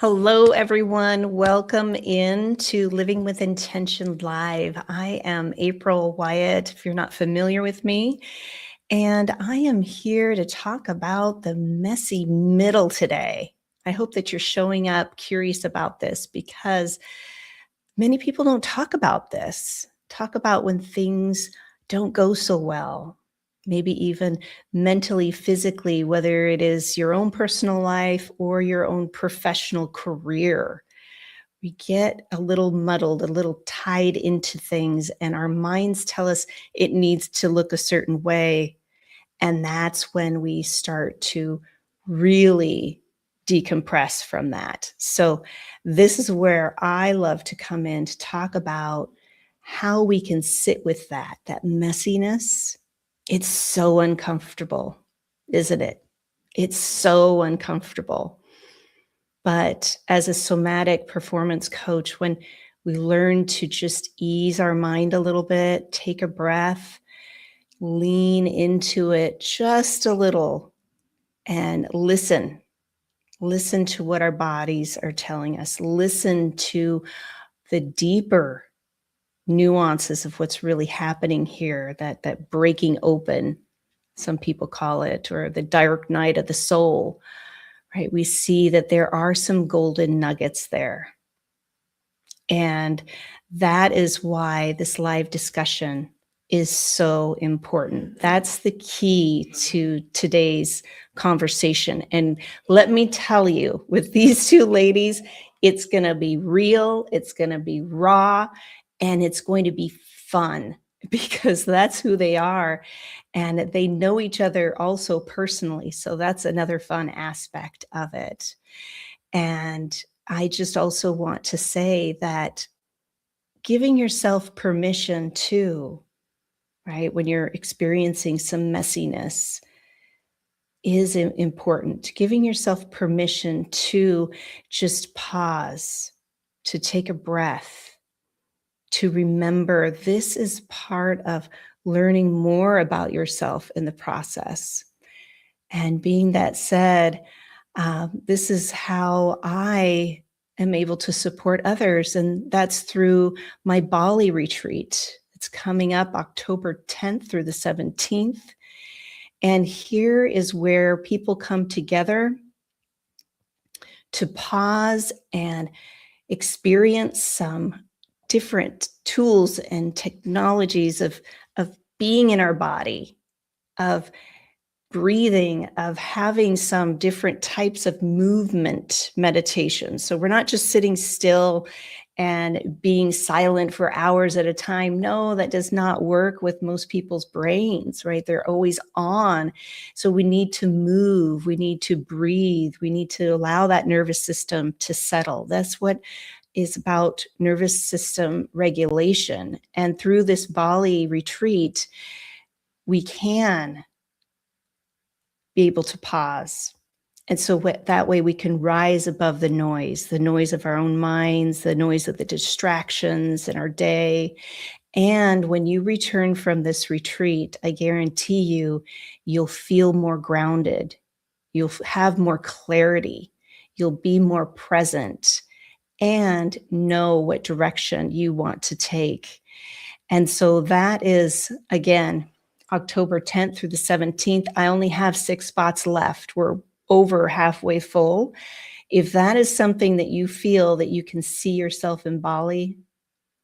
Hello, everyone. Welcome in to Living with Intention Live. I am April Wyett, if you're not familiar with me, and I am here to talk about the messy middle today. I hope that you're showing up curious about this because many people don't talk about this, talk about when things don't go so well, maybe even mentally, physically, whether it is your own personal life or your own professional career. We get a little muddled, a little tied into things, and our minds tell us it needs to look a certain way. And that's when we start to really decompress from that. So, this is where I love to come in to talk about how we can sit with that messiness. It's so uncomfortable, isn't it? It's so uncomfortable. But as a somatic performance coach, when we learn to just ease our mind a little bit, take a breath, lean into it just a little and listen to what our bodies are telling us, listen to the deeper nuances of what's really happening here, that breaking open, some people call it, or the dark night of the soul, right? We see that there are some golden nuggets there. And that is why this live discussion is so important. That's the key to today's conversation. And let me tell you, with these two ladies, it's going to be real, it's going to be raw, and it's going to be fun because that's who they are. And they know each other also personally. So that's another fun aspect of it. And I just also want to say that giving yourself permission too, right, when you're experiencing some messiness is important. Giving yourself permission to just pause, to take a breath, to remember this is part of learning more about yourself in the process. And being that said, this is how I am able to support others, and that's through my Bali retreat. It's coming up October 10th through the 17th. And here is where people come together to pause and experience some different tools and technologies of being in our body, of breathing, of having some different types of movement meditation. So we're not just sitting still and being silent for hours at a time. No, that does not work with most people's brains, right? They're always on. So we need to move, we need to breathe, we need to allow that nervous system to settle. That's what is about nervous system regulation. And through this Bali retreat, we can be able to pause. And so that way we can rise above the noise of our own minds, the noise of the distractions in our day. And when you return from this retreat, I guarantee you, you'll feel more grounded. You'll have more clarity. You'll be more present and know what direction you want to take. And so that is, again, October 10th through the 17th. I only have 6 spots left. We're over halfway full. If that is something that you feel that you can see yourself in Bali,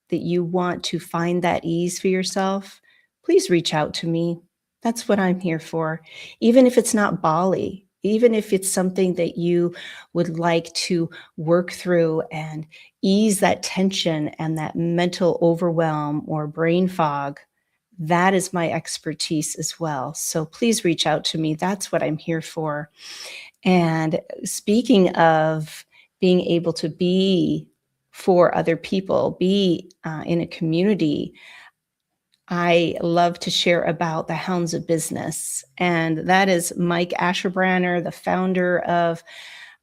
that you want to find that ease for yourself, please reach out to me. That's what I'm here for. Even if it's not Bali, even if it's something that you would like to work through and ease that tension and that mental overwhelm or brain fog, that is my expertise as well. So please reach out to me. That's what I'm here for. And speaking of being able to be for other people, be in a community, I love to share about the Hounds of Business. And that is Mike Asherbranner, the founder of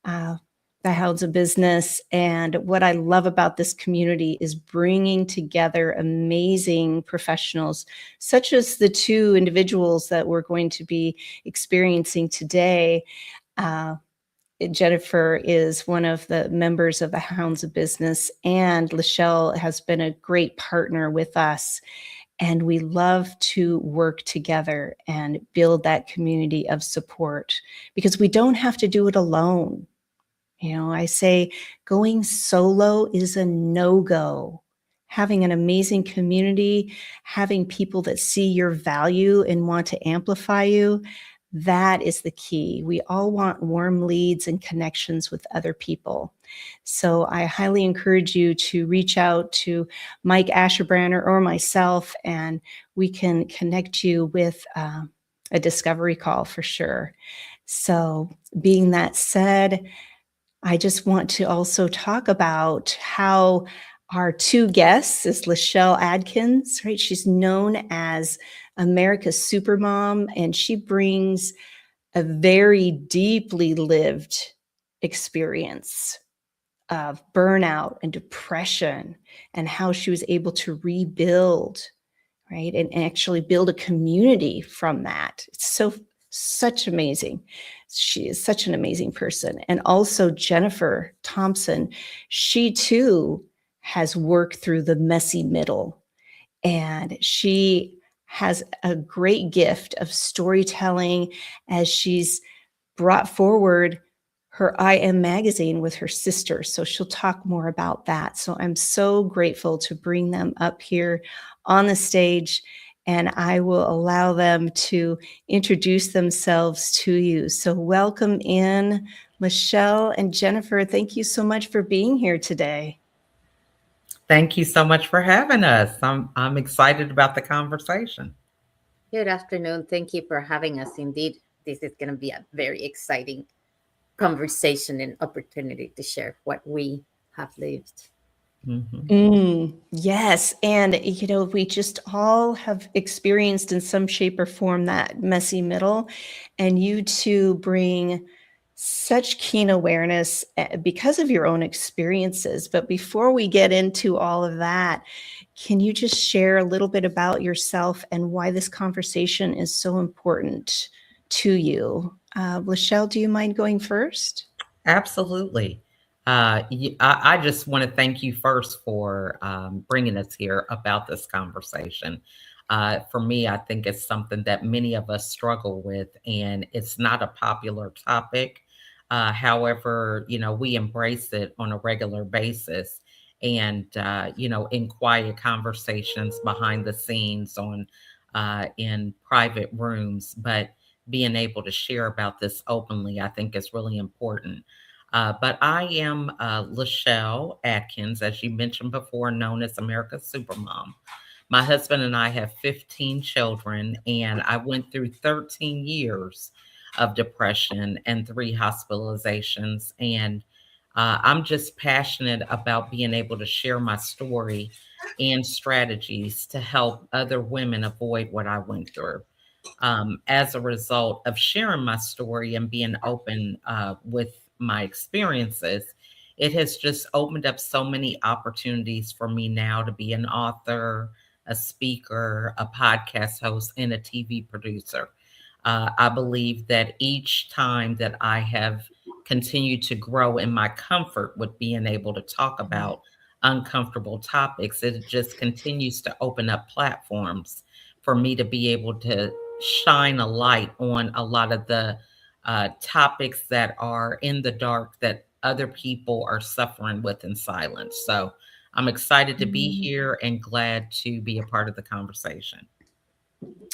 the Hounds of Business. And what I love about this community is bringing together amazing professionals, such as the two individuals that we're going to be experiencing today. Jennifer is one of the members of the Hounds of Business, and LaChelle has been a great partner with us. And we love to work together and build that community of support because we don't have to do it alone. I say going solo is a no-go. Having an amazing community, having people that see your value and want to amplify you, that is the key. We all want warm leads and connections with other people. So I highly encourage you to reach out to Mike Asherbranner or myself, and we can connect you with a discovery call for sure. So being that said, I just want to also talk about how our two guests is LaChelle Adkins, right? She's known as America's Supermom, and she brings a very deeply lived experience of burnout and depression and how she was able to rebuild, right? And actually build a community from that. It's such amazing. She is such an amazing person. And also Jennifer Thompson, she too has worked through the messy middle, and she has a great gift of storytelling as she's brought forward her I Am magazine with her sister. So she'll talk more about that. So I'm so grateful to bring them up here on the stage, and I will allow them to introduce themselves to you. So welcome in, LaChelle and Jennifer. Thank you so much for being here today. Thank you so much for having us. I'm excited about the conversation. Good afternoon. Thank you for having us. Indeed, this is going to be a very exciting conversation and opportunity to share what we have lived. Yes. And, we just all have experienced in some shape or form that messy middle. And you two bring such keen awareness because of your own experiences. But before we get into all of that, can you just share a little bit about yourself and why this conversation is so important to you? LaChelle, do you mind going first? Absolutely. I just want to thank you first for bringing us here about this conversation. For me, I think it's something that many of us struggle with, and it's not a popular topic. However, we embrace it on a regular basis, and in quiet conversations behind the scenes in private rooms, but being able to share about this openly, I think is really important. But I am LaChelle Adkins, as you mentioned before, known as America's Supermom. My husband and I have 15 children, and I went through 13 years of depression and 3 hospitalizations. And I'm just passionate about being able to share my story and strategies to help other women avoid what I went through. As a result of sharing my story and being open with my experiences, it has just opened up so many opportunities for me now to be an author, a speaker, a podcast host, and a TV producer. I believe that each time that I have continued to grow in my comfort with being able to talk about uncomfortable topics, it just continues to open up platforms for me to be able to shine a light on a lot of the topics that are in the dark that other people are suffering with in silence. So I'm excited to be here and glad to be a part of the conversation.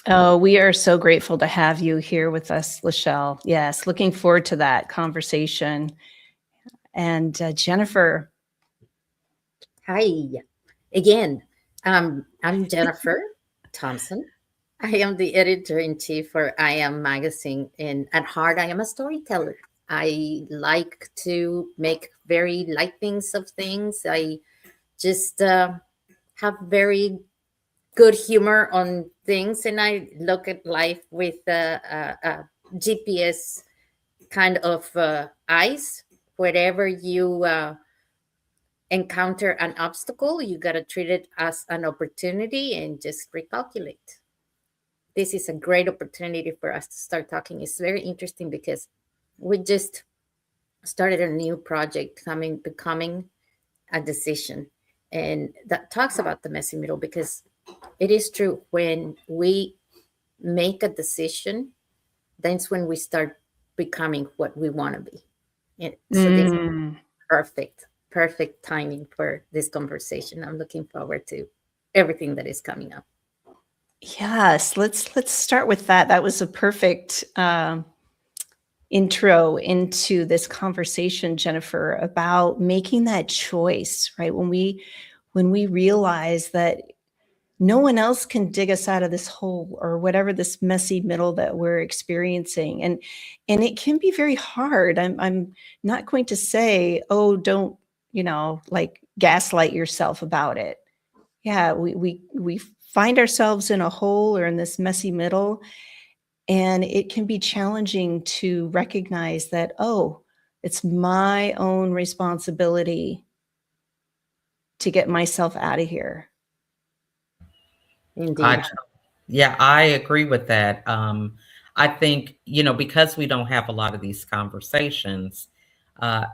Oh, we are so grateful to have you here with us, LaChelle. Yes, looking forward to that conversation. And Jennifer. Hi again. I'm Jennifer Thompson. I am the editor in chief for I Am magazine, and at heart, I am a storyteller. I like to make very light things of things. I just have very good humor on things, and I look at life with a GPS kind of eyes. Wherever you encounter an obstacle, you got to treat it as an opportunity and just recalculate. This is a great opportunity for us to start talking. It's very interesting because we just started a new project, becoming a decision, and that talks about the messy middle, because it is true, when we make a decision, that's when we start becoming what we want to be. So this Mm. perfect timing for this conversation. I'm looking forward to everything that is coming up. Yes, let's start with that. That was a perfect intro into this conversation, Jennifer, about making that choice, right? When we realize that no one else can dig us out of this hole or whatever this messy middle that we're experiencing, and it can be very hard. I'm not going to say, oh, don't, like, gaslight yourself about it. Yeah, we find ourselves in a hole or in this messy middle, and it can be challenging to recognize that, oh, it's my own responsibility to get myself out of here. Indeed. Yeah, I agree with that. I think, because we don't have a lot of these conversations,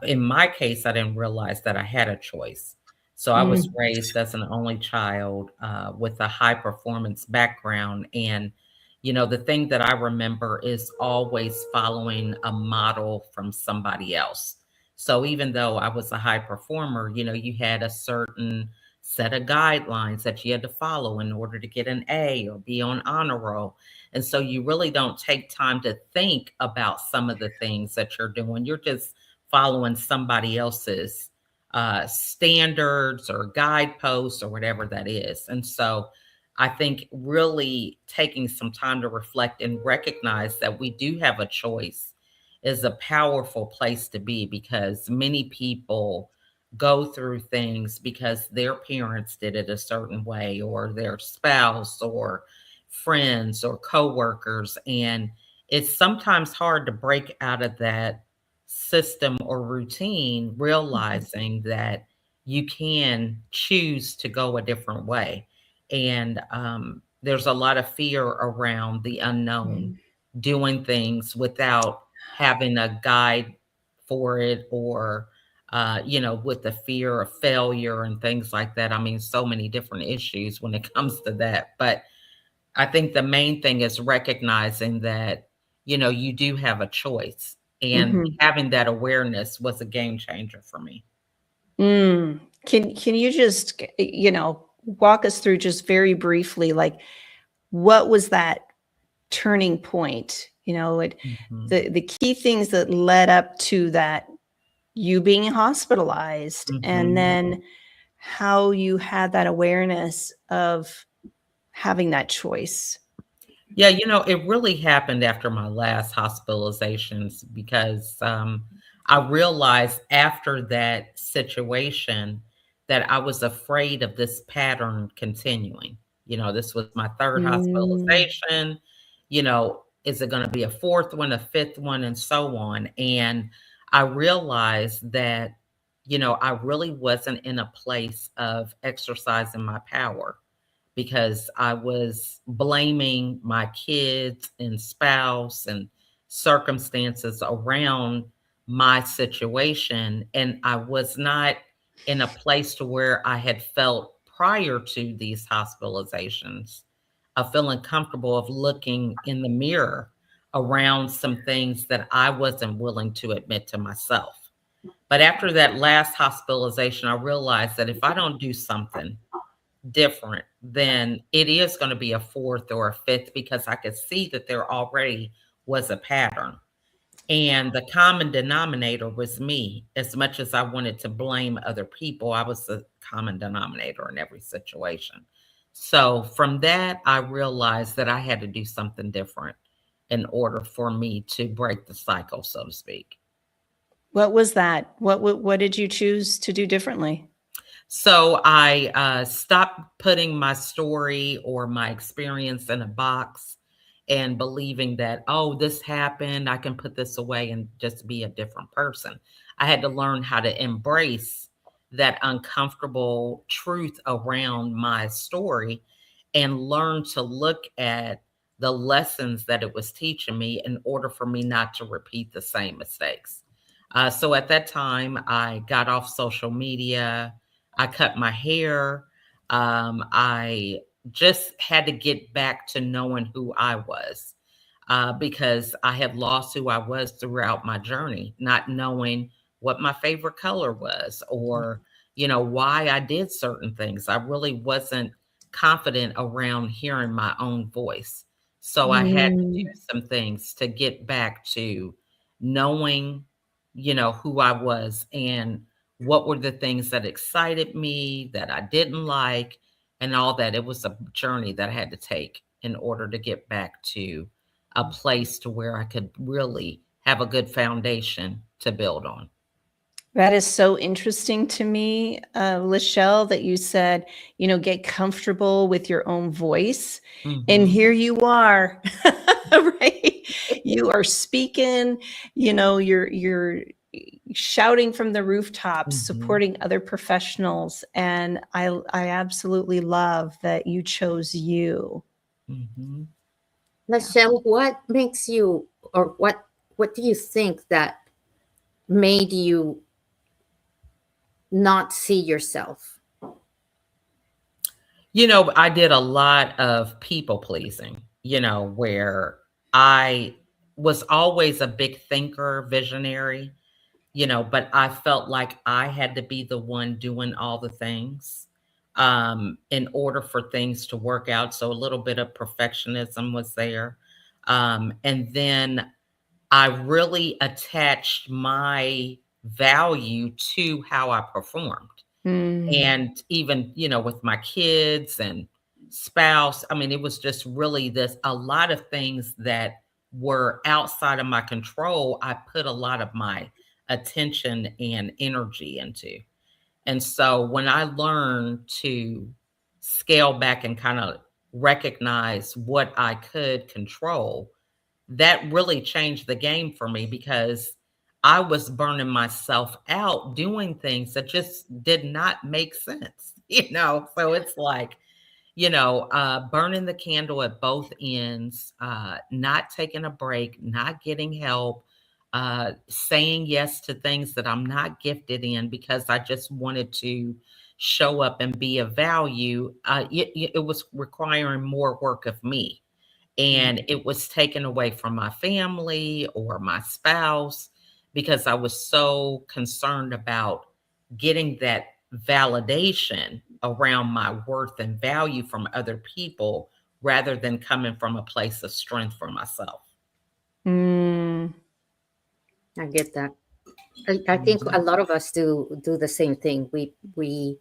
in my case, I didn't realize that I had a choice. So I was Mm. raised as an only child with a high performance background. And, the thing that I remember is always following a model from somebody else. So even though I was a high performer, you had a certain set of guidelines that you had to follow in order to get an A or be on honor roll. And so you really don't take time to think about some of the things that you're doing. You're just following somebody else's standards or guideposts or whatever that is. And so I think really taking some time to reflect and recognize that we do have a choice is a powerful place to be, because many people go through things because their parents did it a certain way, or their spouse or friends or coworkers. And it's sometimes hard to break out of that system or routine, realizing that you can choose to go a different way. And there's a lot of fear around the unknown, Mm. doing things without having a guide for it, or with the fear of failure and things like that. I mean, so many different issues when it comes to that. But I think the main thing is recognizing that, you do have a choice. And Mhm. having that awareness was a game changer for me. Mm. Can you just, walk us through just very briefly, like, what was that turning point? Mhm. The key things that led up to that, you being hospitalized, and Mhm. then how you had that awareness of having that choice. Yeah, it really happened after my last hospitalizations, because I realized after that situation that I was afraid of this pattern continuing. This was my third Mm. hospitalization. Is it going to be a fourth one, a fifth one, and so on? And I realized that, I really wasn't in a place of exercising my power, because I was blaming my kids and spouse and circumstances around my situation. And I was not in a place to where I had felt prior to these hospitalizations of feeling comfortable of looking in the mirror around some things that I wasn't willing to admit to myself. But after that last hospitalization, I realized that if I don't do something different, then it is going to be a fourth or a fifth, because I could see that there already was a pattern. And the common denominator was me. As much as I wanted to blame other people, I was the common denominator in every situation. So from that, I realized that I had to do something different in order for me to break the cycle, so to speak. What was that? What did you choose to do differently? So I stopped putting my story or my experience in a box and believing that, oh, this happened, I can put this away and just be a different person. I had to learn how to embrace that uncomfortable truth around my story and learn to look at the lessons that it was teaching me in order for me not to repeat the same mistakes. So at that time, I got off social media. I cut my hair. I just had to get back to knowing who I was, because I had lost who I was throughout my journey, not knowing what my favorite color was or, why I did certain things. I really wasn't confident around hearing my own voice. So I had to do Mm. some things to get back to knowing, who I was and what were the things that excited me, that I didn't like, and all that. It was a journey that I had to take in order to get back to a place to where I could really have a good foundation to build on. That is so interesting to me, LaChelle, that you said, get comfortable with your own voice. And Mhm. here you are, right? You are speaking, you're shouting from the rooftops, Mhm. supporting other professionals. And I absolutely love that you chose you. Mhm. Yeah. LaChelle, what makes you, or what do you think that made you not see yourself? I did a lot of people pleasing, where I was always a big thinker, visionary, but I felt like I had to be the one doing all the things in order for things to work out. So a little bit of perfectionism was there. And then I really attached my value to how I performed. Mm. And even, with my kids and spouse, I mean, it was just really a lot of things that were outside of my control. I put a lot of my attention and energy into. And so when I learned to scale back and kind of recognize what I could control, that really changed the game for me because I was burning myself out doing things that just did not make sense, So it's like, burning the candle at both ends, not taking a break, not getting help, saying yes to things that I'm not gifted in because I just wanted to show up and be of value. It was requiring more work of me, and it was taken away from my family or my spouse because I was so concerned about getting that validation around my worth and value from other people rather than coming from a place of strength for myself. Mm. I get that. I think a Mhm. lot of us do the same thing. We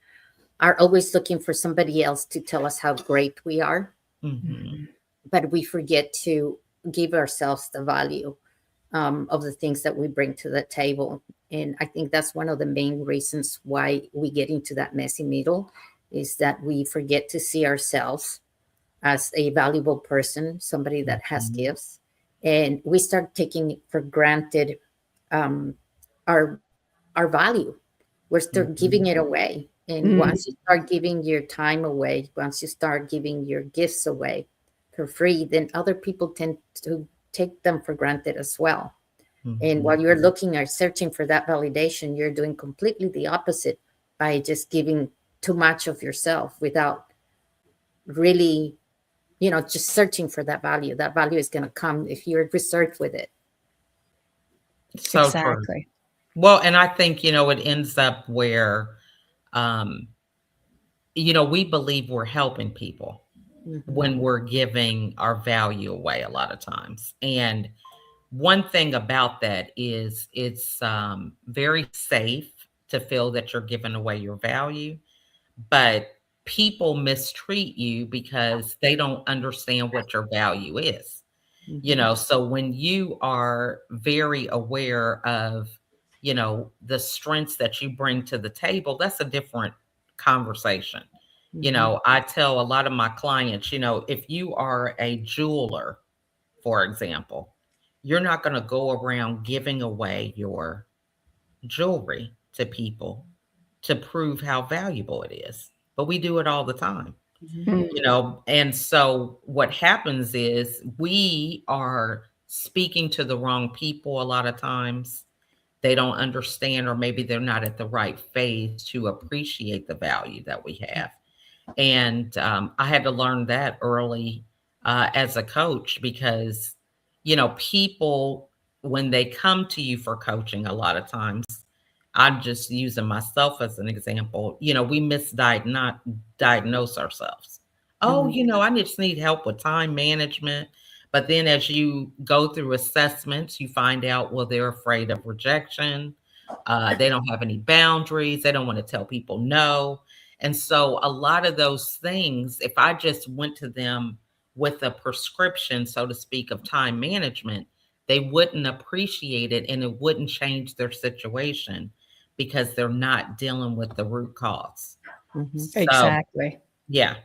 are always looking for somebody else to tell us how great we are, Mhm. Mhm. but we forget to give ourselves the value of the things that we bring to the table. And I think that's one of the main reasons why we get into that messy middle is that we forget to see ourselves as a valuable person, somebody that has Mhm. gifts, and we start taking for granted um, our our value. We're still giving Mhm. it away. And Mm. once you start giving your time away, once you start giving your gifts away for free, then other people tend to take them for granted as well. And Mhm. while you're looking or searching for that validation, you're doing completely the opposite by just giving too much of yourself without really, just searching for that value. That value is going to come if you're research with it. So true. Exactly. Well, and I think, it ends up where, um, we believe we're helping people Hmm. when we're giving our value away a lot of times. And one thing about that is it's very safe to feel that you're giving away your value, but people mistreat you because they don't understand what your value is. Hmm. So when you are very aware of, the strengths that you bring to the table, that's a different conversation. Hmm. I tell a lot of my clients, if you are a jeweler, for example, you're not going to go around giving away your jewelry to people to prove how valuable it is. But we do it all the time, Mm. and so what happens is we are speaking to the wrong people a lot of times they don't understand, or maybe they're not at the right phase to appreciate the value that we have. And I had to learn that early as a coach, because, people, when they come to you for coaching, a lot of times, I'm just using myself as an example, we misdiagnose ourselves. Oh, I just need help with time management. But then as you go through assessments, you find out, well, they're afraid of rejection. They don't have any boundaries. They don't want to tell people no. And so a lot of those things, if I just went to them with a prescription, so to speak, of time management, they wouldn't appreciate it, and it wouldn't change their situation, because they're not dealing with the root cause. So, Exactly. yeah.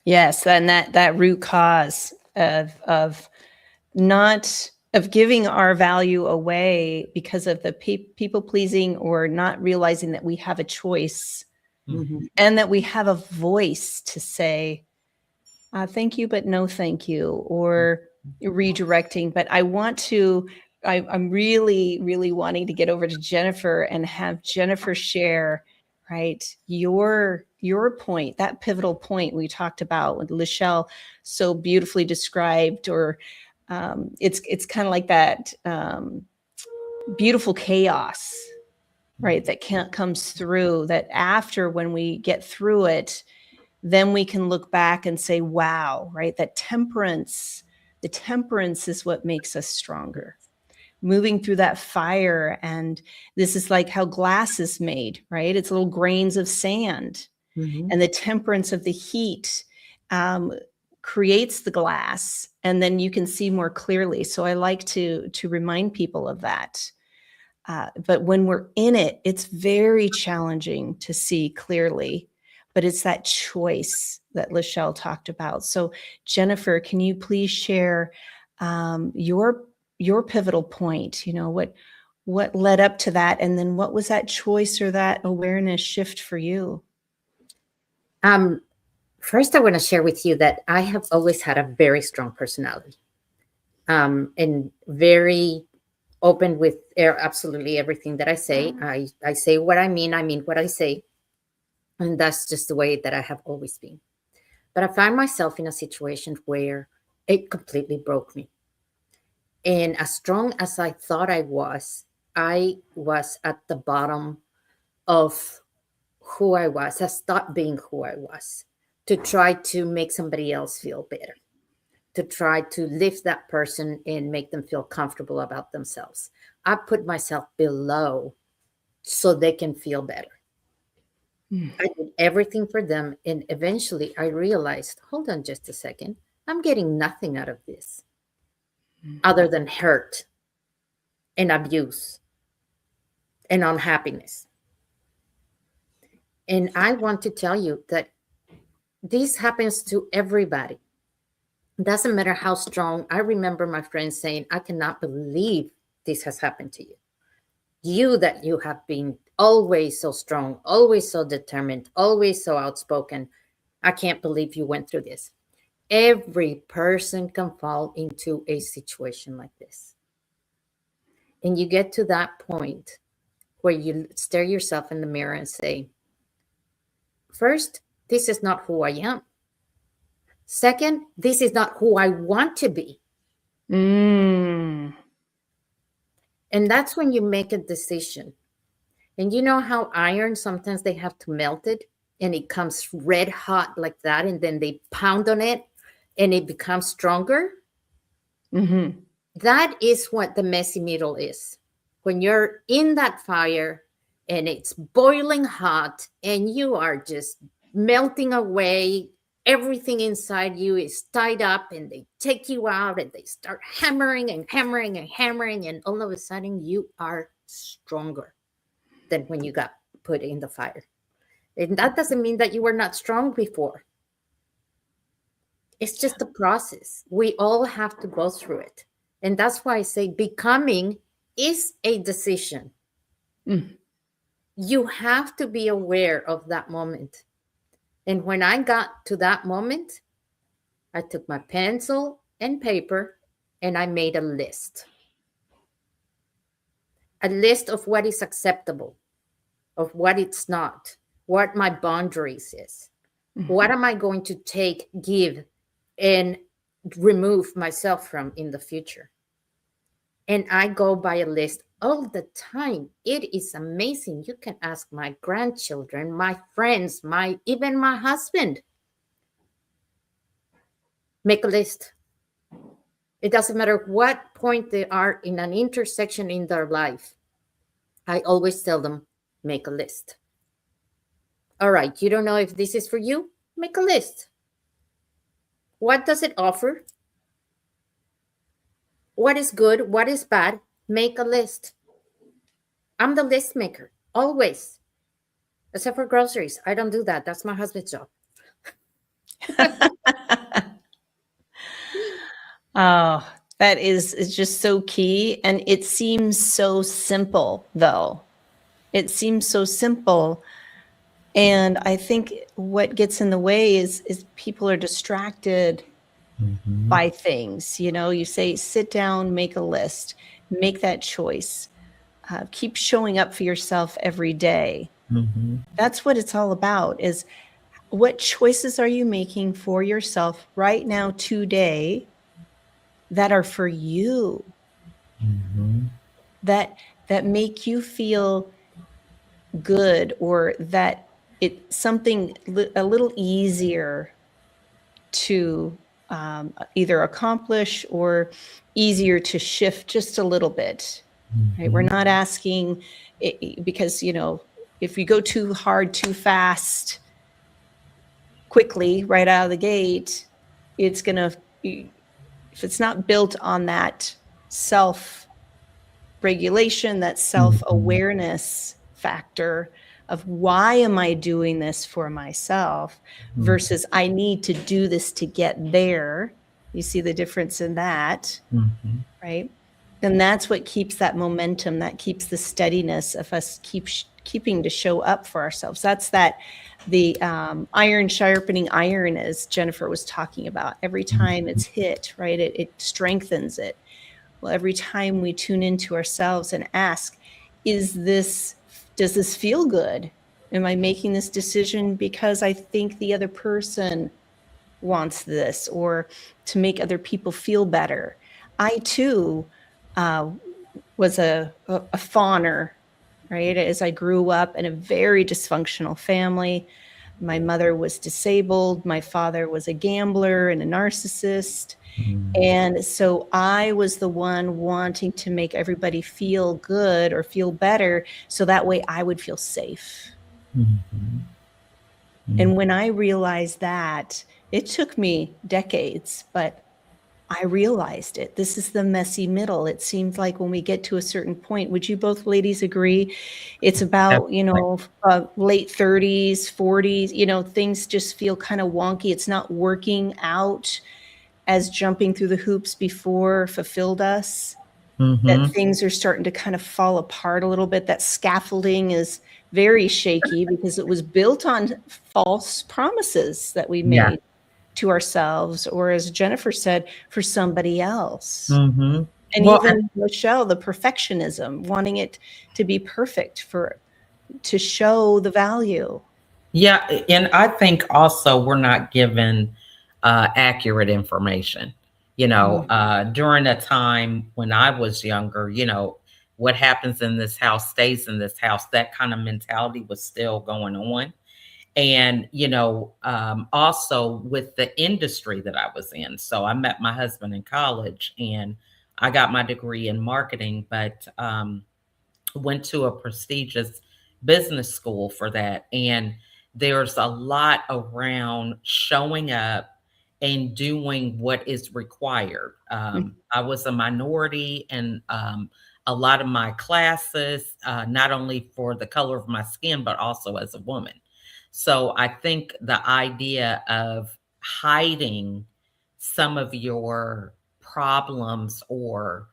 Yes, and that root cause of not of giving our value away because of the people pleasing, or not realizing that we have a choice, and that we have a voice to say, thank you, but no thank you, or redirecting. But I'm really, really wanting to get over to Jennifer and have Jennifer share, right, your point, that pivotal point we talked about with LaChelle so beautifully described, or it's kind of like that beautiful chaos, right, that comes through, that after, when we get through it, then we can look back and say, wow, right, that the temperance is what makes us stronger. Moving through that fire. And this is like how glass is made, right? It's little grains of sand. And the temperance of the heat creates the glass, and then you can see more clearly. So I like to remind people of that. But when we're in it, it's very challenging to see clearly. But it's that choice that LaChelle talked about. So Jennifer, can you please share your pivotal point? What led up to that, and then what was that choice or that awareness shift for you? First, I want to share with you that I have always had a very strong personality, and very open with absolutely everything that I say. I say what I mean what I say. And that's just the way that I have always been. But I found myself in a situation where it completely broke me. And as strong as I thought I was at the bottom of who I was. I stopped being who I was to try to make somebody else feel better, to try to lift that person and make them feel comfortable about themselves. I put myself below so they can feel better. I did everything for them. And eventually I realized, hold on just a second. I'm getting nothing out of this other than hurt and abuse and unhappiness. And I want to tell you that this happens to everybody. It doesn't matter how strong. I remember my friends saying, I cannot believe this has happened to you. You that you have been always so strong, always so determined, always so outspoken. I can't believe you went through this. Every person can fall into a situation like this. And you get to that point where you stare yourself in the mirror and say, first, this is not who I am. Second, this is not who I want to be. And that's when you make a decision. And you know how iron, sometimes they have to melt it and it comes red hot like that. And then they pound on it and it becomes stronger. That is what the messy middle is. When you're in that fire and it's boiling hot and you are just melting away, everything inside you is tied up, and they take you out and they start hammering and hammering and hammering. And all of a sudden you are stronger than when you got put in the fire. And that doesn't mean that you were not strong before. It's just a process. We all have to go through it. And that's why I say becoming is a decision. You have to be aware of that moment. And when I got to that moment, I took my pencil and paper and I made a list. a list of what is acceptable, of what it's not, what my boundaries is. What am I going to take, give, and remove myself from in the future? And I go by a list all the time. It is amazing. You can ask my grandchildren, my friends, even my husband. Make a list. It doesn't matter what point they are in an intersection in their life. I always tell them, make a list. All right, you don't know if this is for you? Make a list. What does it offer? What is good? What is bad? Make a list. I'm the list maker, always. Except for groceries. I don't do that. That's my husband's job. Oh, that is just so key. And it seems so simple, though. It seems so simple. And I think what gets in the way is people are distracted by things. You know, you say, sit down, make a list, make that choice, keep showing up for yourself every day. That's what it's all about, is what choices are you making for yourself right now, today, that are for you, that make you feel good, or that it's something a little easier to either accomplish or easier to shift just a little bit. Right? We're not asking because, you know, if you go too hard, too fast, quickly, right out of the gate, it's going to, if it's not built on that self-regulation, that self-awareness factor of why am I doing this for myself versus I need to do this to get there. You see the difference in that, right? And that's what keeps that momentum, that keeps the steadiness of us keeping to show up for ourselves. That's the iron sharpening iron, as Jennifer was talking about. Every time it's hit, right, it strengthens it. Well, every time we tune into ourselves and ask, does this feel good? Am I making this decision because I think the other person wants this, or to make other people feel better? I too was a fawner, right? As I grew up in a very dysfunctional family. My mother was disabled. My father was a gambler and a narcissist. And so I was the one wanting to make everybody feel good or feel better, so that way I would feel safe. And when I realized that, it took me decades, but I realized it. This is the messy middle. It seems like when we get to a certain point, would you both ladies agree? It's about, you know, late 30s, 40s, you know, things just feel kind of wonky. It's not working out as jumping through the hoops before fulfilled us. That things are starting to kind of fall apart a little bit. That scaffolding is very shaky because it was built on false promises that we made to ourselves, or as Jennifer said, for somebody else. And even LaChelle, the perfectionism, wanting it to be perfect to show the value. Yeah, and I think also we're not given accurate information. You know, during a time when I was younger, you know, what happens in this house stays in this house. That kind of mentality was still going on. And, you know, also with the industry that I was in. So I met my husband in college and I got my degree in marketing, but went to a prestigious business school for that. And there's a lot around showing up and doing what is required. I was a minority in a lot of my classes, not only for the color of my skin, but also as a woman. So I think the idea of hiding some of your problems or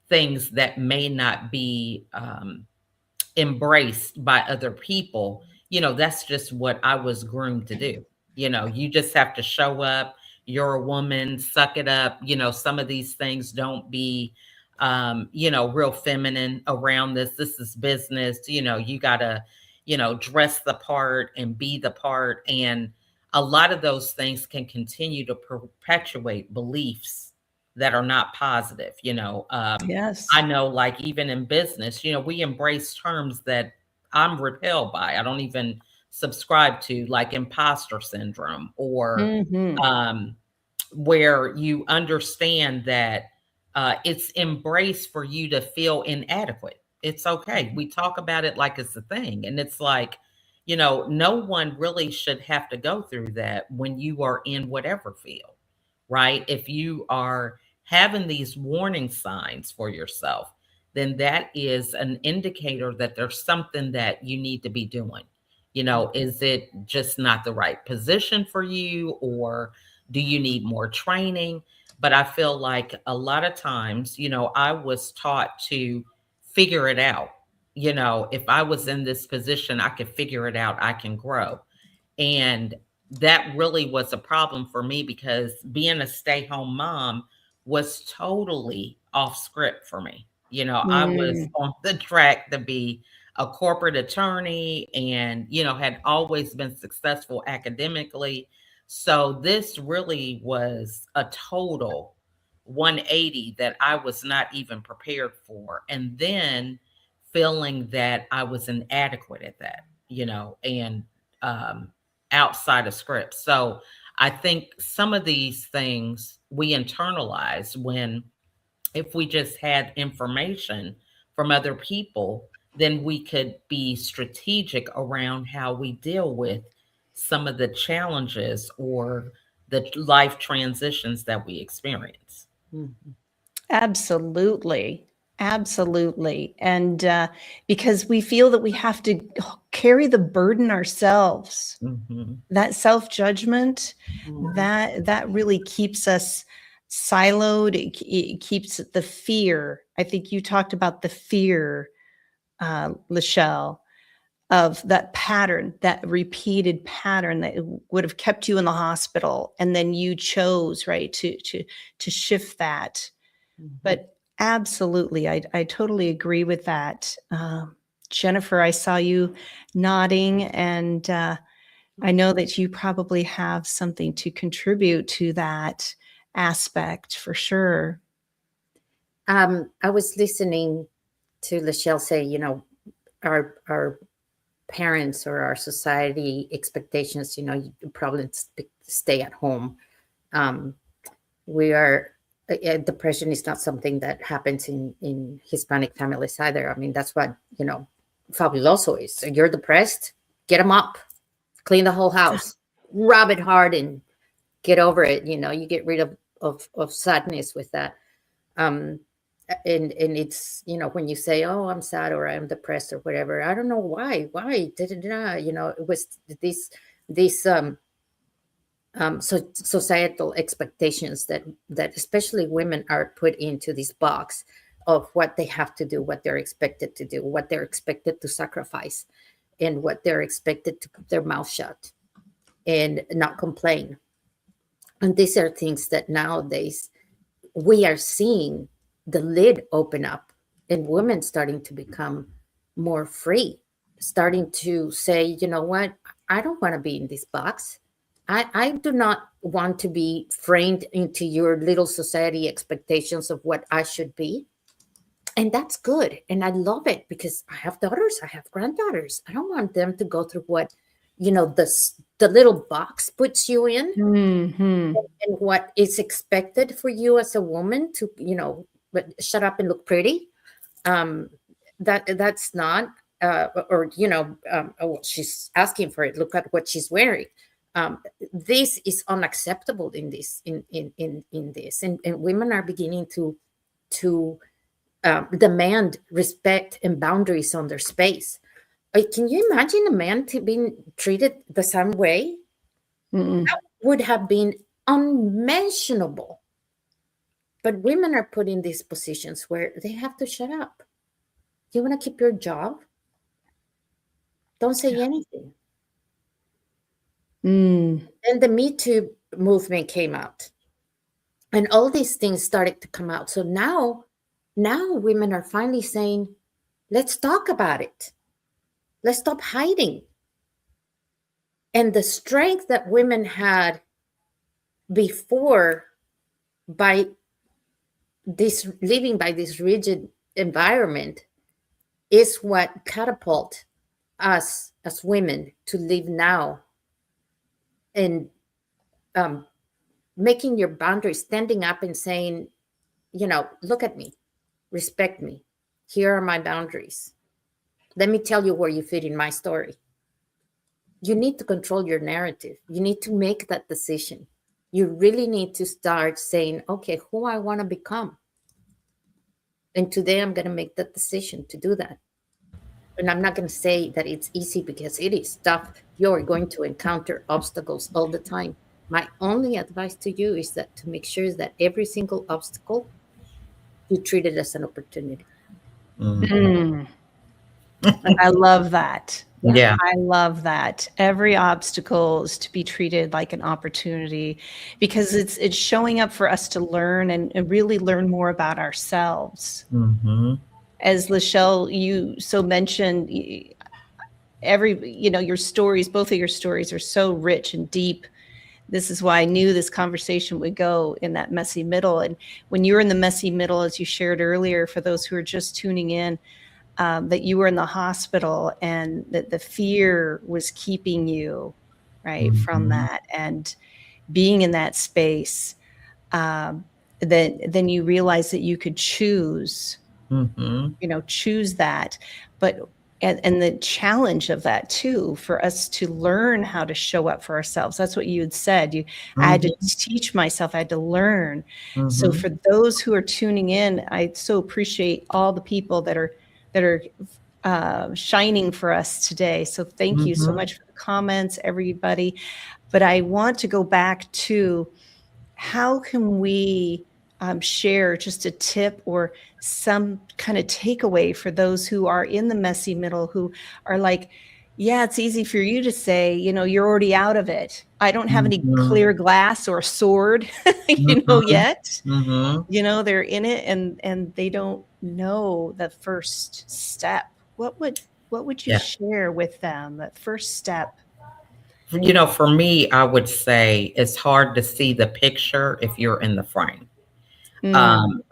things that may not be embraced by other people, you know, that's just what I was groomed to do. You know, you just have to show up. You're a woman, suck it up. You know, some of these things don't be real feminine around this. This is business. You gotta, dress the part and be the part. And a lot of those things can continue to perpetuate beliefs that are not positive. Yes. I know, like, even in business, we embrace terms that I'm repelled by. I don't even subscribe to, like imposter syndrome, or Hmm. um, where you understand that it's embraced for you to feel inadequate. It's okay. We talk about it like it's a thing. And it's like, no one really should have to go through that when you are in whatever field, right? If you are having these warning signs for yourself, then that is an indicator that there's something that you need to be doing. Is it just not the right position for you, or do you need more training? But I feel like a lot of times, I was taught to figure it out. If I was in this position, I could figure it out, I can grow. And that really was a problem for me, because being a stay-home mom was totally off script for me. I was Mm. on the track to be a corporate attorney, and, had always been successful academically. So this really was a total 180 that I was not even prepared for. And then feeling that I was inadequate at that, and um, outside of script. So I think some of these things we internalize when, if we just had information from other people, then we could be strategic around how we deal with some of the challenges or the life transitions that we experience. Mhm. Absolutely. Absolutely. And because we feel that we have to carry the burden ourselves, Hmm. that self-judgment, Mhm. that really keeps us siloed. It keeps the fear. I think you talked about the fear, LaChelle, of that pattern, that repeated pattern that would have kept you in the hospital, and then you chose, right, to shift that. Mhm. But absolutely, I totally agree with that. Jennifer, I saw you nodding, and I know that you probably have something to contribute to that aspect for sure. I was listening to LaChelle say, our parents or our society expectations, you probably stay at home. Um, we are Depression is not something that happens in Hispanic families either. I mean, that's what fabuloso is. So you're depressed, get them up, clean the whole house, rub it hard, and get over it. You get rid of sadness with that. um and it's, when you say, oh, I'm sad or I'm depressed or whatever, I don't know why did it was this societal expectations that especially women are put into this box of what they have to do, what they're expected to do, what they're expected to sacrifice, and what they're expected to keep their mouth shut and not complain. And these are things that nowadays we are seeing the lid open up, and women starting to become more free, starting to say, you know what, I don't want to be in this box. I do not want to be framed into your little society expectations of what I should be. And that's good. And I love it because I have daughters, I have granddaughters. I don't want them to go through what, the little box puts you in, Hmm. and what is expected for you as a woman to, but shut up and look pretty. um that's not, or oh, she's asking for it, look at what she's wearing. This is unacceptable in this, in this, and women are beginning to demand respect and boundaries on their space. Can you imagine a man to being treated the same way? Mm-mm. Would have been unmentionable. But women are put in these positions where they have to shut up. You want to keep your job? Don't say anything. Mm. And the Me Too movement came out, and all these things started to come out. So now Now women are finally saying, let's talk about it. Let's stop hiding. And the strength that women had before by this living by this rigid environment is what catapult us as women to live now and um, making your boundaries, standing up and saying, look at me, respect me. Here are my boundaries. Let me tell you where you fit in my story. You need to control your narrative. You need to make that decision. You really need to start saying, okay, who I want to become. And today I'm going to make that decision to do that. And I'm not going to say that it's easy because it is tough. You're going to encounter obstacles all the time. My only advice to you is that to make sure that every single obstacle, you treat it as an opportunity. Mm. I love that. Yeah. I love that. Every obstacle is to be treated like an opportunity because it's showing up for us to learn and really learn more about ourselves. Mm-hmm. As LaChelle, you so mentioned, your stories, both of your stories are so rich and deep. This is why I knew this conversation would go in that messy middle. And when you're in the messy middle, as you shared earlier, for those who are just tuning in, that you were in the hospital and that the fear was keeping you right from that, and being in that space, then you realize that you could choose, choose that. But and the challenge of that too, for us to learn how to show up for ourselves. That's what you had said. I had to teach myself, I had to learn. So for those who are tuning in, I so appreciate all the people that are shining for us today. So thank you so much for the comments, everybody. But I want to go back to how can we share just a tip or some kind of takeaway for those who are in the messy middle, who are like, yeah, it's easy for you to say, you're already out of it. I don't have any clear glass or sword, yet. They're in it and they don't know the first step. What would you share with them, that first step? For me, I would say it's hard to see the picture if you're in the frame.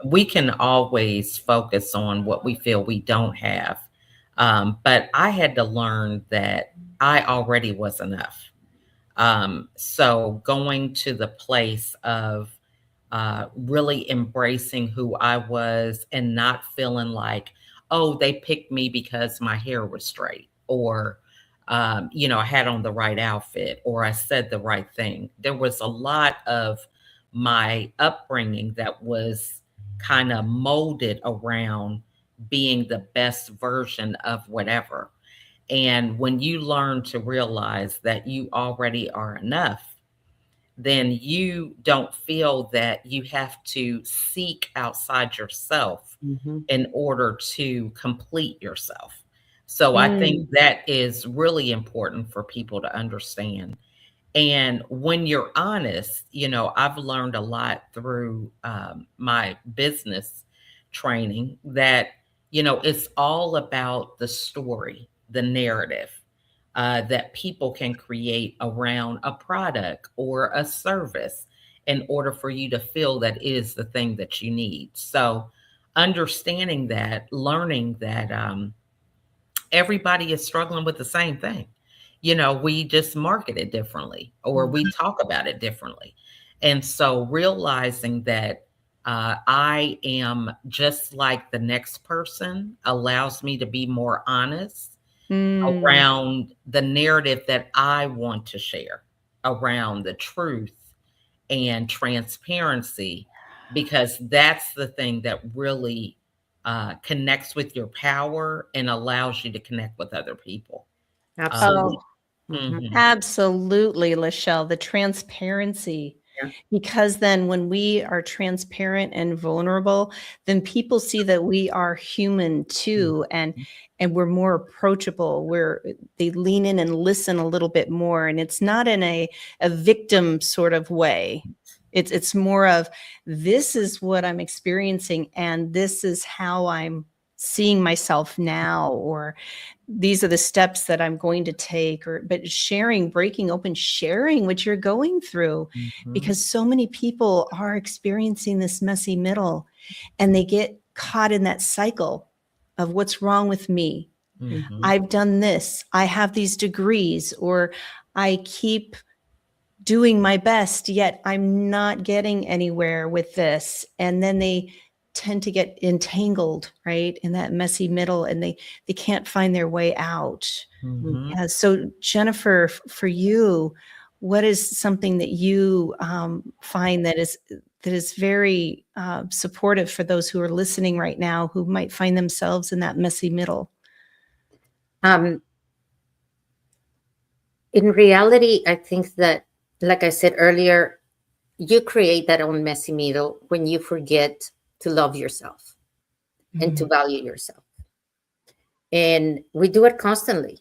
We can always focus on what we feel we don't have. But I had to learn that I already was enough. So going to the place of really embracing who I was and not feeling like, oh, they picked me because my hair was straight, or, I had on the right outfit, or I said the right thing. There was a lot of my upbringing that was kind of molded around being the best version of whatever. And when you learn to realize that you already are enough, then you don't feel that you have to seek outside yourself in order to complete yourself. So I think that is really important for people to understand. And when you're honest, I've learned a lot through my business training that, it's all about the story, the narrative that people can create around a product or a service in order for you to feel that it is the thing that you need. So understanding that, learning that everybody is struggling with the same thing. We just market it differently, or we talk about it differently. And so realizing that I am just like the next person allows me to be more honest around the narrative that I want to share, around the truth and transparency, because that's the thing that really connects with your power and allows you to connect with other people. Absolutely. Absolutely, LaChelle, the transparency. Yeah. Because then when we are transparent and vulnerable, then people see that we are human too, and we're more approachable. They lean in and listen a little bit more, and it's not in a victim sort of way. It's more of, this is what I'm experiencing, and this is how I'm seeing myself now, or these are the steps that I'm going to take, but sharing, breaking open, sharing what you're going through, because so many people are experiencing this messy middle, and they get caught in that cycle of what's wrong with me. I've done this, I have these degrees, or I keep doing my best, yet I'm not getting anywhere with this. And then they tend to get entangled, right, in that messy middle, and they can't find their way out. Yeah. So Jennifer, for you, what is something that you find that is very supportive for those who are listening right now, who might find themselves in that messy middle? In reality, I think that, like I said earlier, you create that own messy middle when you forget to love yourself and to value yourself. And we do it constantly.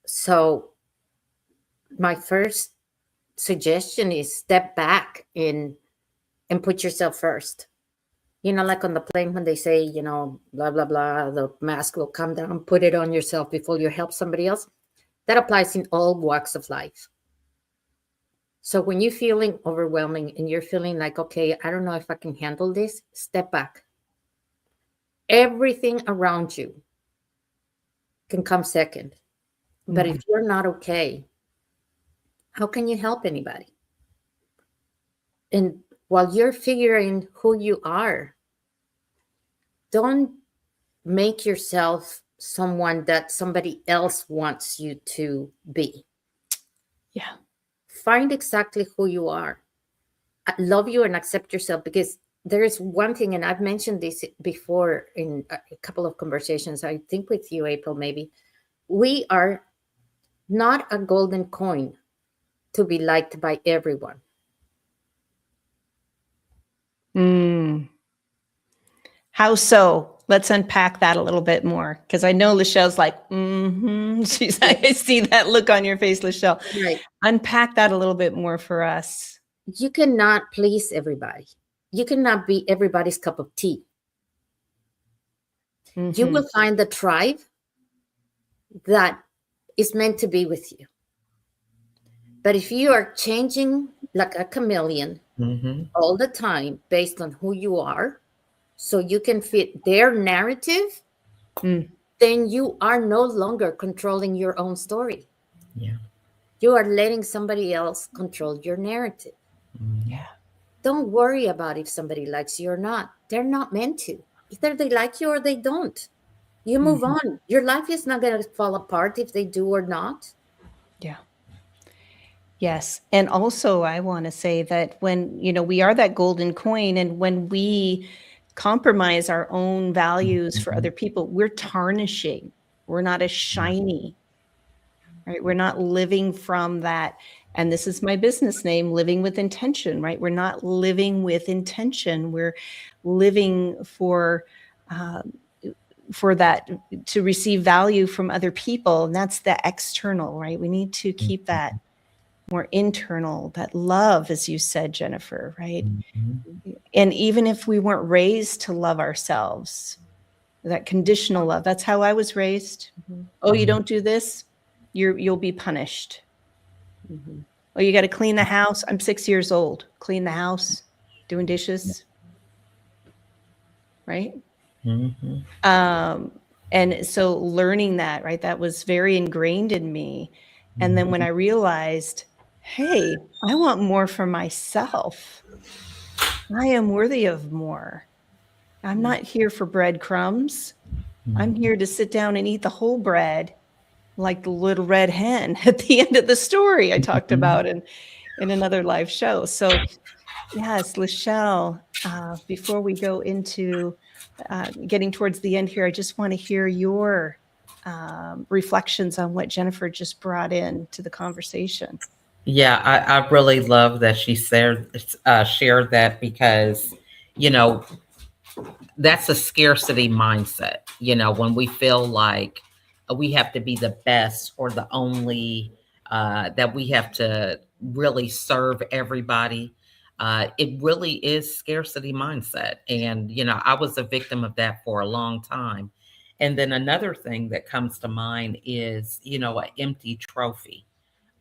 So my first suggestion is step back and put yourself first. You know, like on the plane when they say, you know, blah, blah, blah, the mask will come down, put it on yourself before you help somebody else. That applies in all walks of life. So when you're feeling overwhelming and you're feeling like, okay, I don't know if I can handle this, step back. Everything around you can come second. But if you're not okay, how can you help anybody? And while you're figuring who you are, don't make yourself someone that somebody else wants you to be. Yeah. Find exactly who you are. Love you and accept yourself, because there is one thing, and I've mentioned this before in a couple of conversations, I think with you, April, maybe. We are not a golden coin to be liked by everyone. How so? Let's unpack that a little bit more, because I know LaChelle's like, I see that look on your face, LaChelle. Right. Unpack that a little bit more for us. You cannot please everybody. You cannot be everybody's cup of tea. You will find the tribe that is meant to be with you. But if you are changing like a chameleon all the time based on who you are, so you can fit their narrative, then you are no longer controlling your own story. Yeah. You are letting somebody else control your narrative. Yeah. Don't worry about if somebody likes you or not. They're not meant to. Either they like you or they don't. You move on. Your life is not going to fall apart if they do or not. Yeah. Yes. And also, I want to say that when, we are that golden coin, and when we compromise our own values for other people, we're tarnishing. We're not as shiny, right? We're not living from that. And this is my business name, Living with Intention, right? We're not living with intention. We're living for that, to receive value from other people. And that's the external, right? We need to keep that more internal, that love, as you said, Jennifer, right? And even if we weren't raised to love ourselves, that conditional love, that's how I was raised. Oh, you don't do this, you'll be punished. Oh, you got to clean the house. I'm 6 years old. Clean the house, doing dishes, right? And so learning that, right, that was very ingrained in me. And then when I realized, hey, I want more for myself, I am worthy of more. I'm not here for breadcrumbs. I'm here to sit down and eat the whole bread, like the little red hen at the end of the story I talked about in another live show. So yes, LaChelle, before we go into getting towards the end here, I just want to hear your reflections on what Jennifer just brought in to the conversation. Yeah, I really love that she shared that, because, that's a scarcity mindset. When we feel like we have to be the best or the only, that we have to really serve everybody. it really is scarcity mindset. And, I was a victim of that for a long time. And then another thing that comes to mind is, an empty trophy.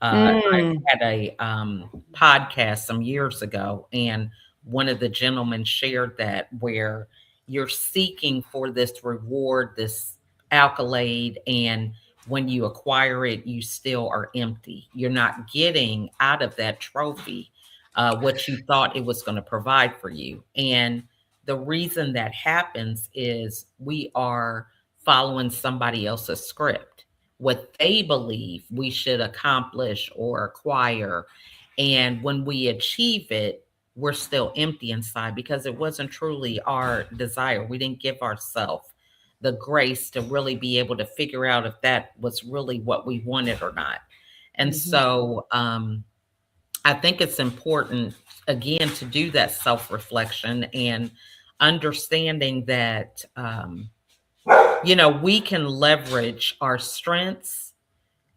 I Mm. had a podcast some years ago, and one of the gentlemen shared that where you're seeking for this reward, this accolade, and when you acquire it, you still are empty. You're not getting out of that trophy what you thought it was going to provide for you. And the reason that happens is we are following somebody else's script, what they believe we should accomplish or acquire. And when we achieve it, we're still empty inside because it wasn't truly our desire. We didn't give ourselves the grace to really be able to figure out if that was really what we wanted or not. And Mhm. so I think it's important, again, to do that self reflection and understanding that, we can leverage our strengths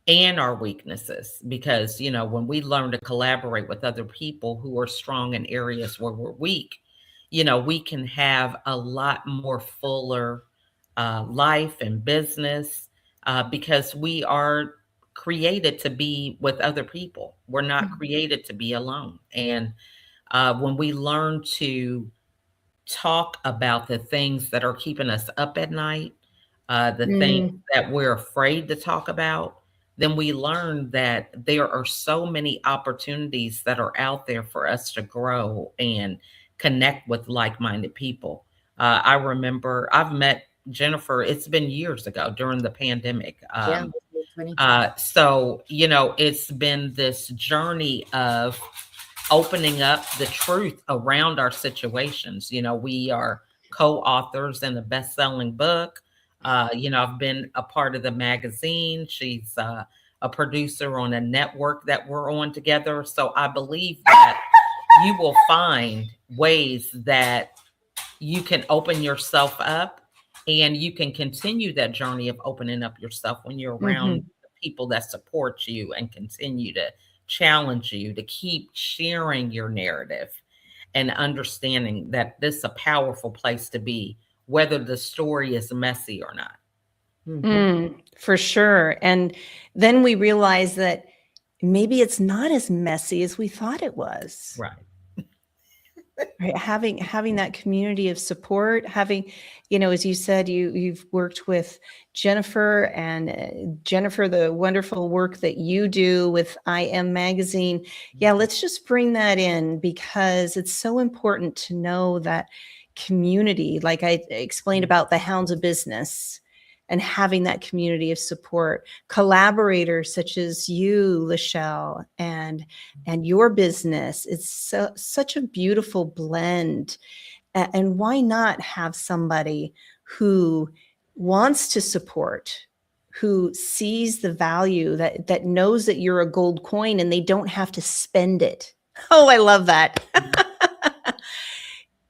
and our weaknesses because when we learn to collaborate with other people who are strong in areas where we're weak, we can have a lot more fuller life and business because we are created to be with other people. We're not created to be alone. And when we learn to talk about the things that are keeping us up at night, the things Mm. that we're afraid to talk about, then we learn that there are so many opportunities that are out there for us to grow and connect with like minded people. I remember I've met Jennifer, it's been years ago during the pandemic. Yeah, 2020. It's been this journey of opening up the truth around our situations. We are co-authors in a best-selling book. I've been a part of the magazine. She's a producer on a network that we're on together. So I believe that you will find ways that you can open yourself up and you can continue that journey of opening up yourself when you're around Mhm. people that support you and continue to challenge you to keep sharing your narrative and understanding that this is a powerful place to be, whether the story is messy or not. Mhm. For sure. And then we realize that maybe it's not as messy as we thought it was. Right. Right, having that community of support, having, as you said, you've worked with Jennifer and Jennifer, the wonderful work that you do with I Am Magazine. Yeah, let's just bring that in because it's so important to know that community, like I explained about the Hounds of Business and having that community of support, collaborators such as you, LaChelle, and your business. It's such a beautiful blend. And why not have somebody who wants to support, who sees the value, that knows that you're a gold coin and they don't have to spend it. Oh, I love that.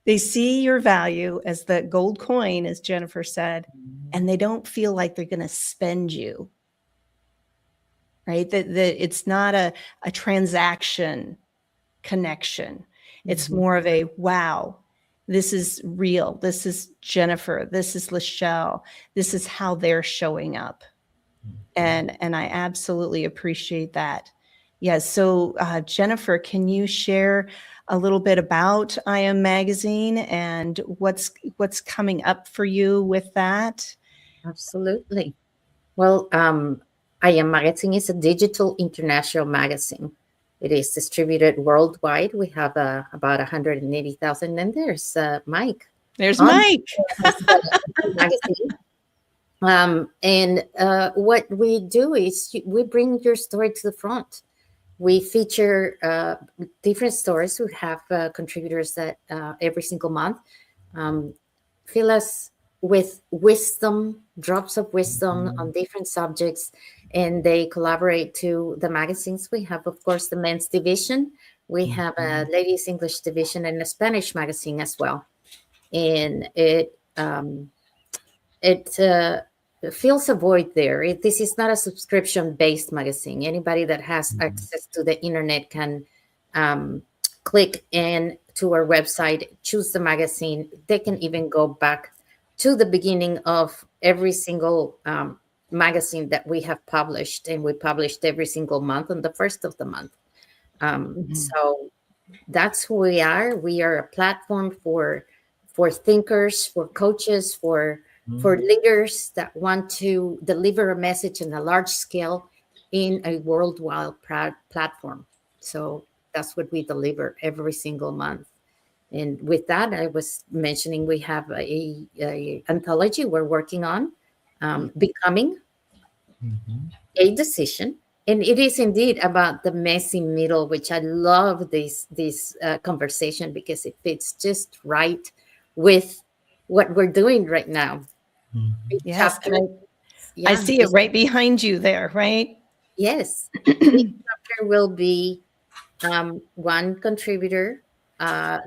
They see your value as the gold coin, as Jennifer said, and they don't feel like they're going to spend you. Right? That it's not a transaction connection. It's Mhm. more of a wow, this is real. This is Jennifer. This is LaChelle. This is how they're showing up. And I absolutely appreciate that. Yeah. So Jennifer, can you share a little bit about I Am Magazine and what's coming up for you with that? Absolutely. Well, I Am Magazine is a digital international magazine. It is distributed worldwide. We have about 180,000, and there's Mike There's on Mike. the magazine. And what we do is we bring your story to the front. We feature different stories. We have contributors that every single month fill us with wisdom, drops of wisdom on different subjects, and they collaborate to the magazines. We have, of course, the men's division. We have a ladies' English division and a Spanish magazine as well. And it fills a void there. This is not a subscription-based magazine. Anybody that has access to the internet can click in to our website, choose the magazine. They can even go back to the beginning of every single magazine that we have published, and we published every single month on the first of the month. So that's who we are. We are a platform for thinkers, for coaches, for leaders that want to deliver a message on a large scale in a worldwide platform. So that's what we deliver every single month. And with that, I was mentioning we have a anthology we're working on, becoming a decision, and it is indeed about the messy middle, which I love this conversation because it fits just right with what we're doing right now. Big Yes, chapter, and I yeah, see it right behind you there, right? yes. Each chapter will be one contributor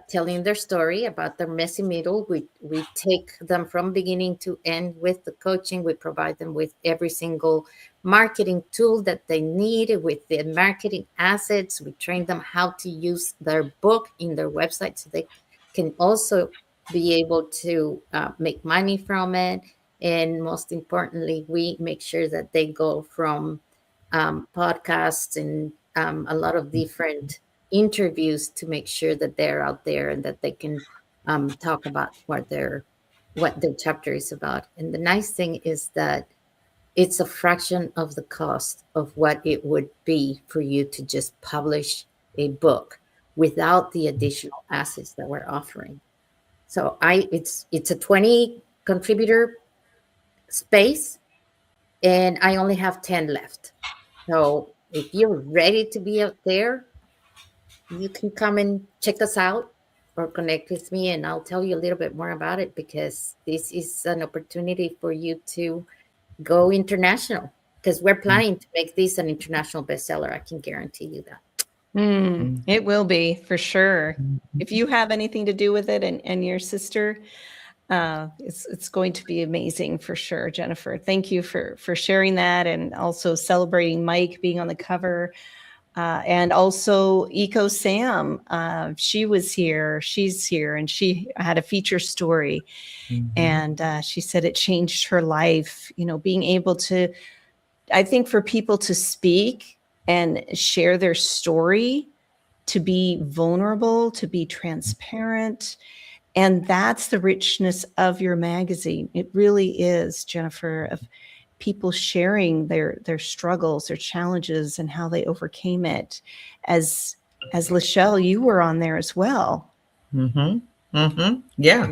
telling their story about their messy middle. We take them from beginning to end with the coaching. We provide them with every single marketing tool that they need, with the marketing assets. We train them how to use their book in their website so they can also be able to make money from it. And most importantly, we make sure that they go from podcasts and a lot of different interviews to make sure that they're out there and that they can talk about what their chapter is about. And the nice thing is that it's a fraction of the cost of what it would be for you to just publish a book without the additional assets that we're offering. So it's a 20 contributor space, and I only have 10 left. So if you're ready to be out there, you can come and check us out or connect with me, and I'll tell you a little bit more about it, because this is an opportunity for you to go international, because we're planning to make this an international bestseller. I can guarantee you that. It will be for sure. If you have anything to do with it, and your sister, it's going to be amazing for sure, Jennifer. Thank you for sharing that, and also celebrating Mike being on the cover. And also Eco Sam, she was here, she's here, and she had a feature story. And she said it changed her life, being able to, I think, for people to speak and share their story, to be vulnerable, to be transparent. And that's the richness of your magazine. It really is, Jennifer, of people sharing their struggles, their challenges, and how they overcame it. As LaChelle, you were on there as well. Yeah.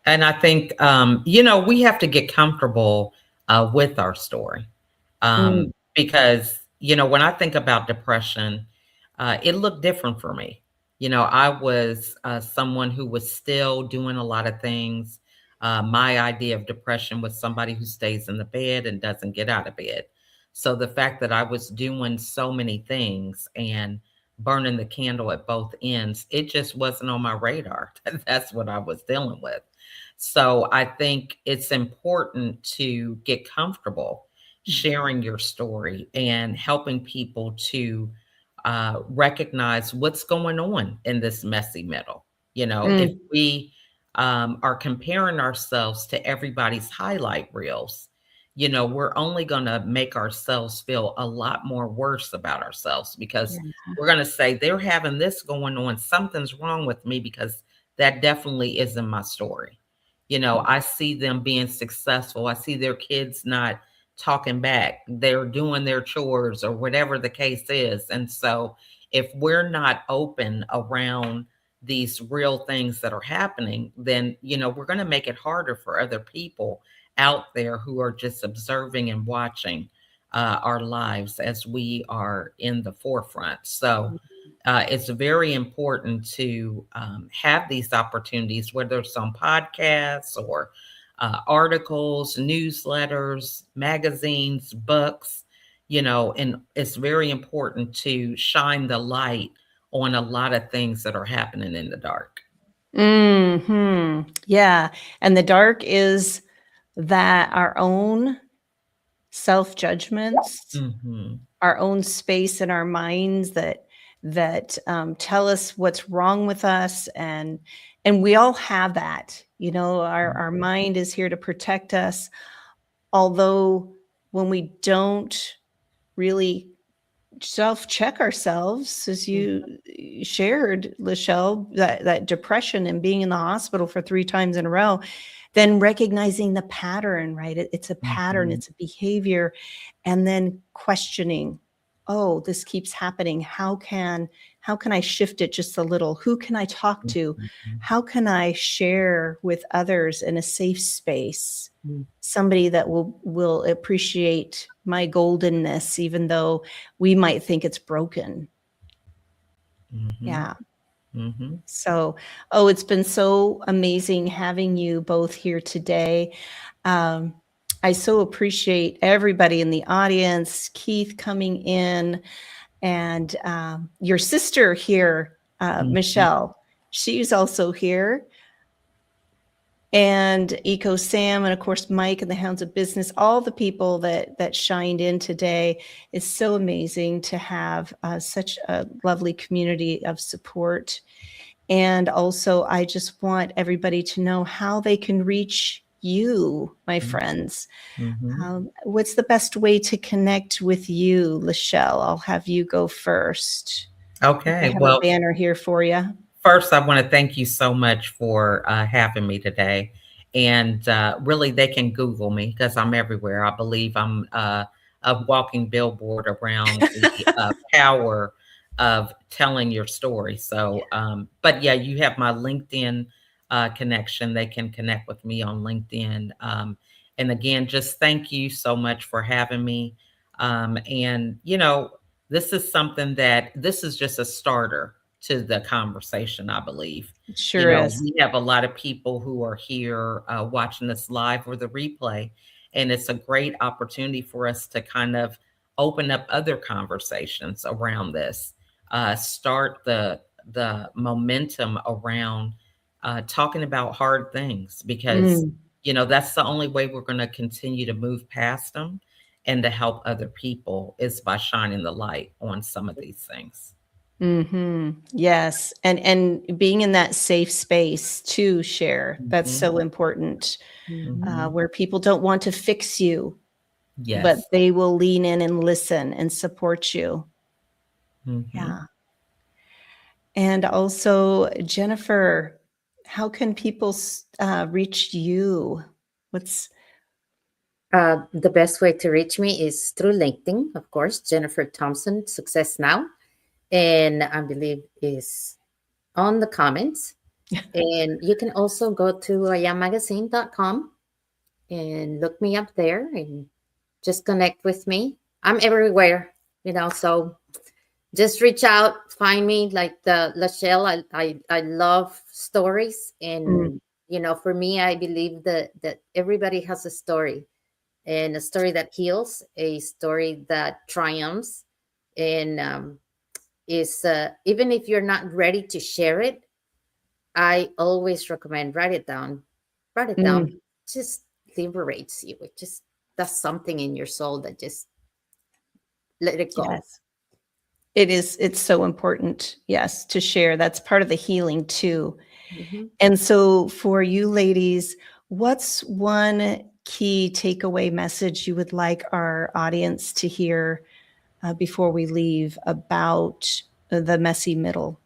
And I think, we have to get comfortable with our story. Because, when I think about depression, it looked different for me. I was someone who was still doing a lot of things. My idea of depression was somebody who stays in the bed and doesn't get out of bed. So the fact that I was doing so many things and burning the candle at both ends, it just wasn't on my radar. That's what I was dealing with. So I think it's important to get comfortable sharing your story and helping people to recognize what's going on in this messy middle. If we are comparing ourselves to everybody's highlight reels, we're only going to make ourselves feel a lot more worse about ourselves, because we're going to say they're having this going on. Something's wrong with me, because that definitely isn't my story. I see them being successful. I see their kids not talking back. They're doing their chores or whatever the case is. And so if we're not open around these real things that are happening, then, we're going to make it harder for other people out there who are just observing and watching our lives as we are in the forefront. So it's very important to have these opportunities, whether it's on podcasts or articles, newsletters, magazines, books, and it's very important to shine the light on a lot of things that are happening in the dark. Yeah. And the dark is that our own self-judgments, our own space in our minds that that tell us what's wrong with us, and we all have that. You know, our mind is here to protect us. Although when we don't really self-check ourselves, as you shared, LaChelle, that depression and being in the hospital for 3 times in a row, then recognizing the pattern, right? It's a pattern, it's a behavior, and then questioning, oh, this keeps happening. How can I shift it just a little? Who can I talk to? How can I share with others in a safe space? Somebody that will appreciate my goldenness, even though we might think it's broken. Yeah. So, it's been so amazing having you both here today. I so appreciate everybody in the audience, Keith coming in, and your sister here, Michelle. She's also here. And Eco Sam, and of course Mike and the Hounds of Business, all the people that shined in today. It's so amazing to have such a lovely community of support. And also, I just want everybody to know how they can reach you, my friends. What's the best way to connect with you, LaChelle? I'll have you go first. Okay. I have a banner here for you. First, I want to thank you so much for having me today. And really, they can Google me because I'm everywhere. I believe I'm a walking billboard around the power of telling your story. So, but yeah, you have my LinkedIn connection. They can connect with me on LinkedIn. And again, just thank you so much for having me. And, you know, this is something this is just a starter to the conversation, I believe. It sure is. We have a lot of people who are here watching this live or the replay, and it's a great opportunity for us to kind of open up other conversations around this, start the momentum around talking about hard things, because, you know, that's the only way we're going to continue to move past them and to help other people is by shining the light on some of these things. Yes. And being in that safe space to share, that's so important, where people don't want to fix you, but they will lean in and listen and support you. Yeah. And also, Jennifer, how can people reach you? The best way to reach me is through LinkedIn, of course, Jennifer Thompson, Success Now. And I believe is on the comments. And you can also go to iammagazine.com and look me up there and just connect with me. I'm everywhere, you know, so just reach out, find me, like the LaChelle. I love stories. And, you know, for me, I believe that everybody has a story, and a story that heals, a story that triumphs. And is even if you're not ready to share it, I always recommend write it down. Just liberates you. It just does something in your soul that just let it go. Yes. It's so important, yes, to share. That's part of the healing too. And so for you ladies, what's one key takeaway message you would like our audience to hear before we leave about the messy middle?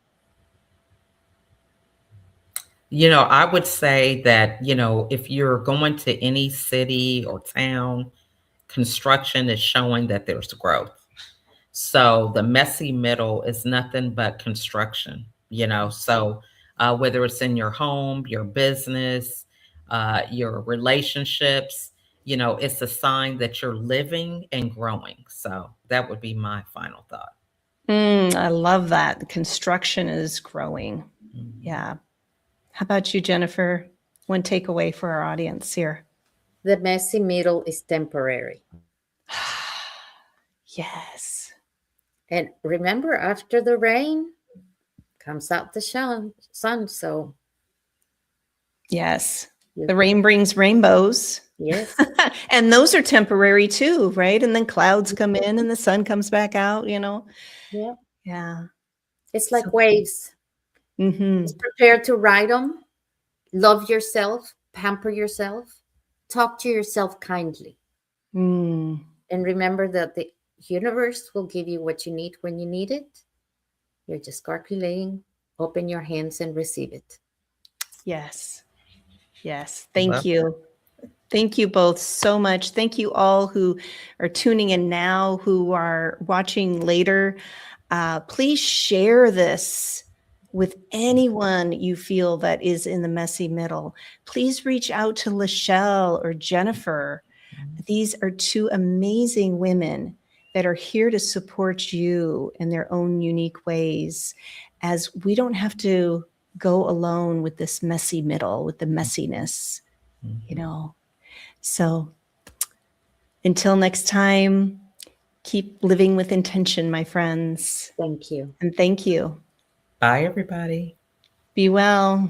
You know, I would say that, you know, if you're going to any city or town, construction is showing that there's growth. So the messy middle is nothing but construction, you know. So whether it's in your home, your business, your relationships, you know, it's a sign that you're living and growing. So that would be my final thought. I love that. The construction is growing. Yeah. How about you, Jennifer? One takeaway for our audience here. The messy middle is temporary. Yes. And remember, after the rain comes out the sun. So yes, the rain brings rainbows. Yes. And those are temporary too, right? And then clouds come in and the sun comes back out, you know? Yeah. Yeah. It's So, like waves. mhm. Just prepare to ride them. Love yourself, pamper yourself, talk to yourself kindly. Mm. And remember that the universe will give you what you need when you need it. You're just calculating, open your hands and receive it. Yes. Yes. Love. Thank you. Thank you both so much. Thank you all who are tuning in now, who are watching later. Please share this with anyone you feel that is in the messy middle. Please reach out to LaChelle or Jennifer. These are two amazing women that are here to support you in their own unique ways, as we don't have to go alone with this messy middle, with the messiness, you know. So until next time, keep living with intention, my friends. Thank you. And thank you. Bye, everybody. Be well.